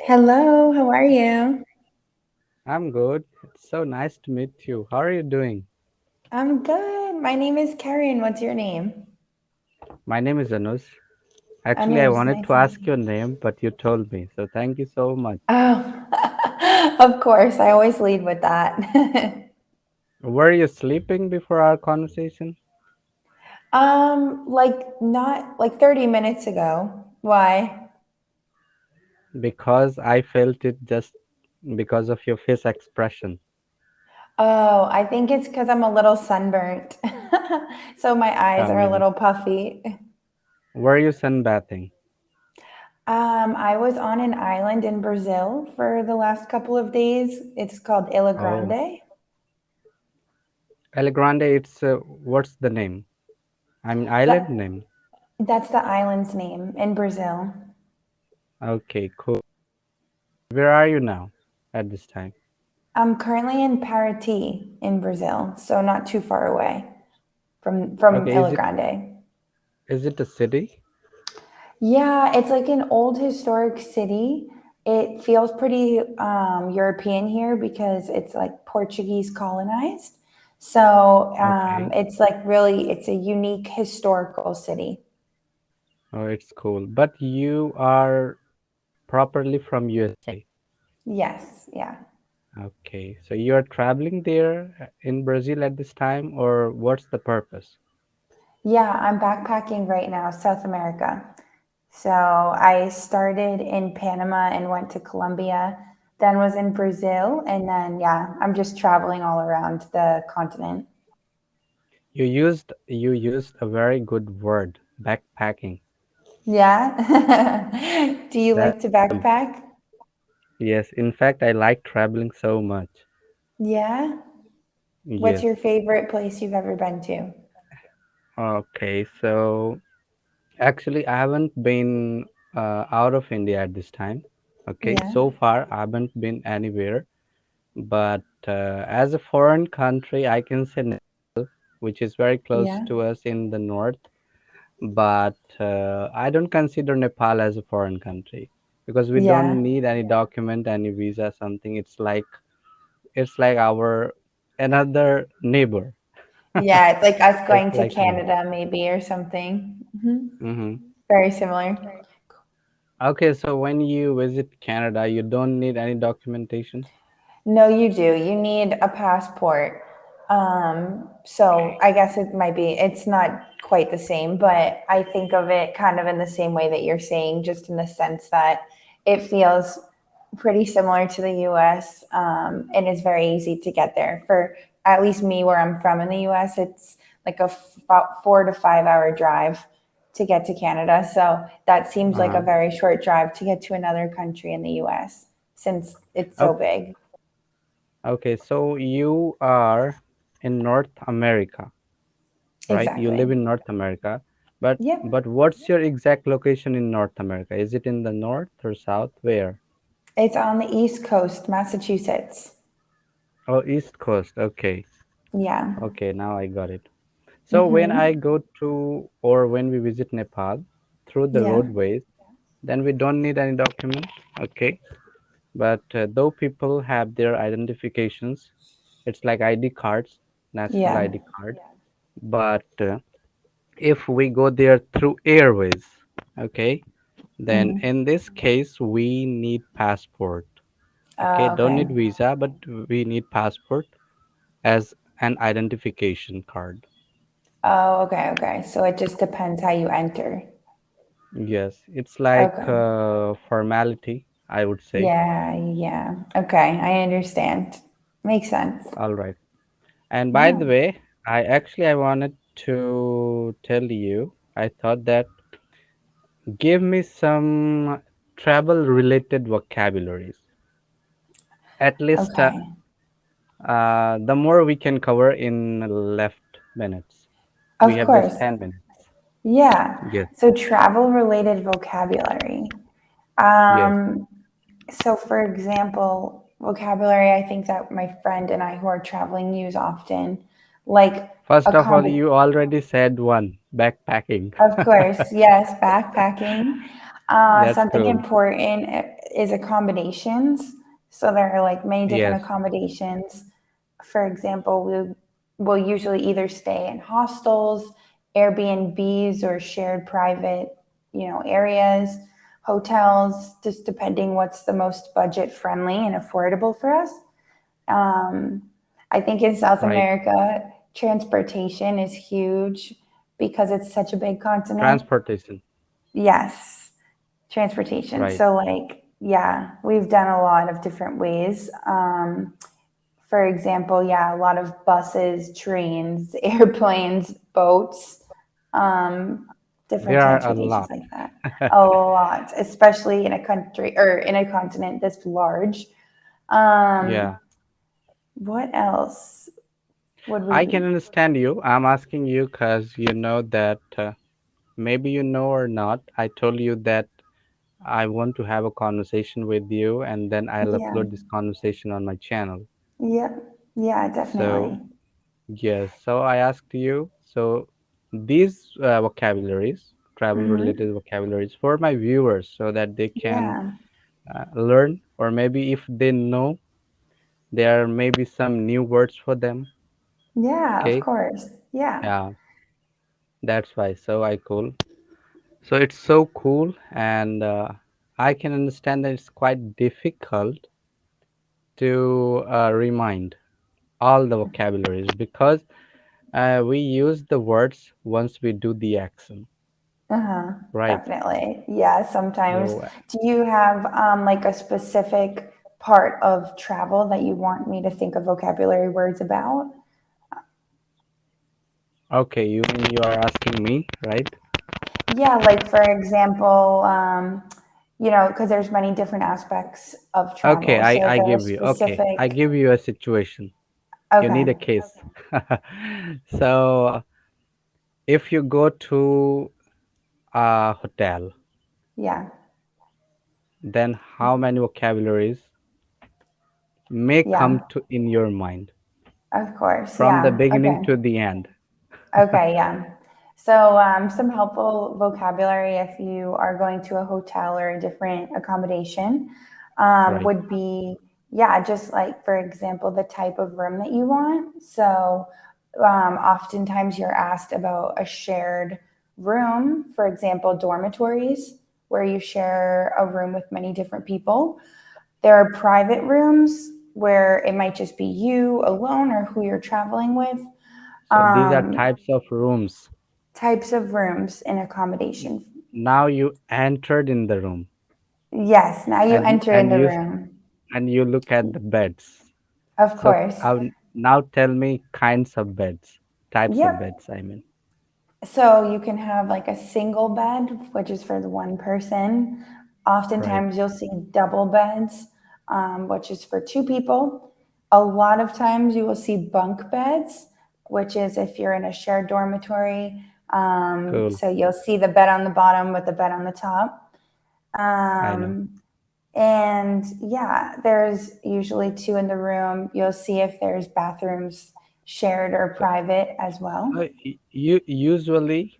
Hello, how are you? I'm good. It's so nice to meet you. How are you doing? I'm good. My name is Karen. What's your name? My name is Anush. Actually, I Anush, wanted nice to to meet ask you. your name, but you told me. So thank you so much. Oh, of course. I always lead with that. Were you sleeping before our conversation? like not like 30 minutes ago. Why? Because I felt it just because of your face expression. Oh, I think it's because I'm a little sunburnt. So my eyes are a Maybe. little puffy. Were you sunbathing? I was on an island in Brazil for the last couple of days. It's called Ilha Oh, Grande. El Grande, it's what's the name? I mean, island That name. that's the island's name in Brazil. Okay, cool. Where are you now at this time? I'm currently in Paraty in Brazil, so not too far away from Okay, Ilha Grande. is it a city? Yeah, it's like an old historic city. It feels pretty European here because it's like Portuguese colonized. So Okay. it's a unique historical city. Oh, it's cool. But you are properly from USA. Yes, yeah. Okay, so you are traveling there in Brazil at this time, or what's the purpose? Yeah, I'm backpacking right now, South America. So I started in Panama and went to Colombia, then was in Brazil, and then, yeah, I'm just traveling all around the continent. You used a very good word, backpacking. Yeah. Do you That like to backpack? yes, in fact, I like traveling so much. Yeah. What's Yes. your favorite place you've ever been to? Okay, so actually, I haven't been out of India at this time. Okay, Yeah. so far I haven't been anywhere. But as a foreign country, I can say Nepal, which is very close Yeah. to us in the north. But I don't consider Nepal as a foreign country because we Yeah. don't need any document, any visa, something. It's like our another neighbor. Yeah, it's like us Just going to like me. Canada maybe or something. Hmm. Very similar. Okay, so when you visit Canada, you don't need any documentation. No, you do. You need a passport. So I guess it might be, it's not quite the same, but I think of it kind of in the same way that you're saying, just in the sense that it feels pretty similar to the US and is very easy to get there. For at least me, where I'm from in the US, it's like about 4 to 5 hour drive to get to Canada. So that seems like a Uh-huh. very short drive to get to another country in the US since it's so big. Okay, so you are in North America, right? You live Exactly. in North America, but Yep. but what's your exact location in North America? Is it in the north or south? Where? It's on the East Coast, Massachusetts. Oh, East Coast. Okay. Yeah. Okay, now I got it. So when I go to or when we visit Nepal through the Yeah. roadways, then we don't need any document. Okay. But though people have their identifications, it's like ID cards, national Yeah. ID card. But if we go there through airways, okay, then in this case we need passport. Okay, don't Okay. need visa, but we need passport as an identification card. Oh, okay. Okay. So it just depends how you enter. Yes, it's like Okay. formality, I would say. Yeah. Yeah. Okay. I understand. Makes sense. All right. And by Yeah. the way, I wanted to tell you, I thought that give me some travel related vocabularies. At least Okay. the more we can cover in left minutes. We Of have just course. 10 minutes. Yeah. Yes, So travel related vocabulary. yes. Um, so for example, vocabulary I think that my friend and I who are traveling use often, like a First of all, combi you already said one backpacking. of course, yes, backpacking. That's Something cool. important is accommodations. So there are like many different Yes, accommodations. For example, we will usually either stay in hostels, Airbnbs, or shared private, areas, hotels, just depending what's the most budget friendly and affordable for us. Um, I think in South right. America, transportation is huge because it's such a big continent. Transportation, Yes, transportation. right. So, like, yeah, we've done a lot of different ways. For example, yeah, a lot of buses, trains, airplanes, boats, um, different There are a transportations lot. like that. A lot, especially in a country or in a continent this large. Yeah, Um, what else would I can we? understand you. I'm asking you because you know that maybe you know or not. I told you that I want to have a conversation with you and then I'll Yeah, upload this conversation on my channel. yeah, yeah, So, definitely. yes, so I asked you, so these vocabularies, travel Hmm. related vocabularies for my viewers so that they can Yeah, learn, or maybe if they know, there are maybe some new words for them. yeah, of Okay, course. Yeah. yeah, that's why. So I cool. So it's so cool, and I can understand that it's quite difficult to remind all the vocabularies because we use the words once we do the action, Uh-huh. right? Definitely. Yeah, sometimes. So, Do you have like a specific part of travel that you want me to think of vocabulary words about? okay, you mean you are asking me, right? Yeah, like for example, because there's many different aspects of Okay, travel. So is I there a give you, okay, I specific? give you a situation. You Okay. need a case. So, if you go to a hotel, Yeah. then how many vocabularies may come Yeah. to in your mind Of course. from the Yeah. beginning Okay. to the end? Okay, yeah. So, some helpful vocabulary if you are going to a hotel or a different accommodation Right, would be, yeah, just like, for example, the type of room that you want. So, oftentimes you're asked about a shared room, for example, dormitories, where you share a room with many different people. There are private rooms where it might just be you alone or who you're traveling with. so these are Um, types of rooms. Types of rooms in accommodation. Now you entered in the room, Yes, now you and enter in and the you room. and you look at the beds. Of So course. now tell me kinds of beds, types of Yep. beds, I mean. So you can have like a single bed, which is for the one person. Right, Oftentimes you'll see double beds, which is for two people. A lot of times you will see bunk beds, which is if you're in a shared dormitory. cool. So you'll see the bed on the bottom with the bed on the top. I know. Um, And yeah, there's usually two in the room. You'll see if there's bathrooms shared or So, private as well. you usually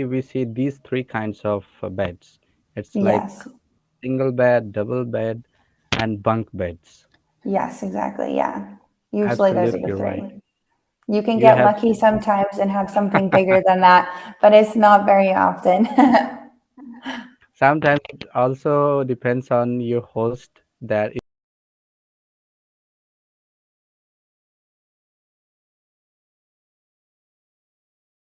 we see these three kinds of beds. It's like Yes. single bed, double bed, and bunk beds. Yes, exactly. Yeah. Usually those are the Absolutely right. three. You can You get have lucky sometimes and have something bigger than that, but it's not very often. sometimes it also depends on your host that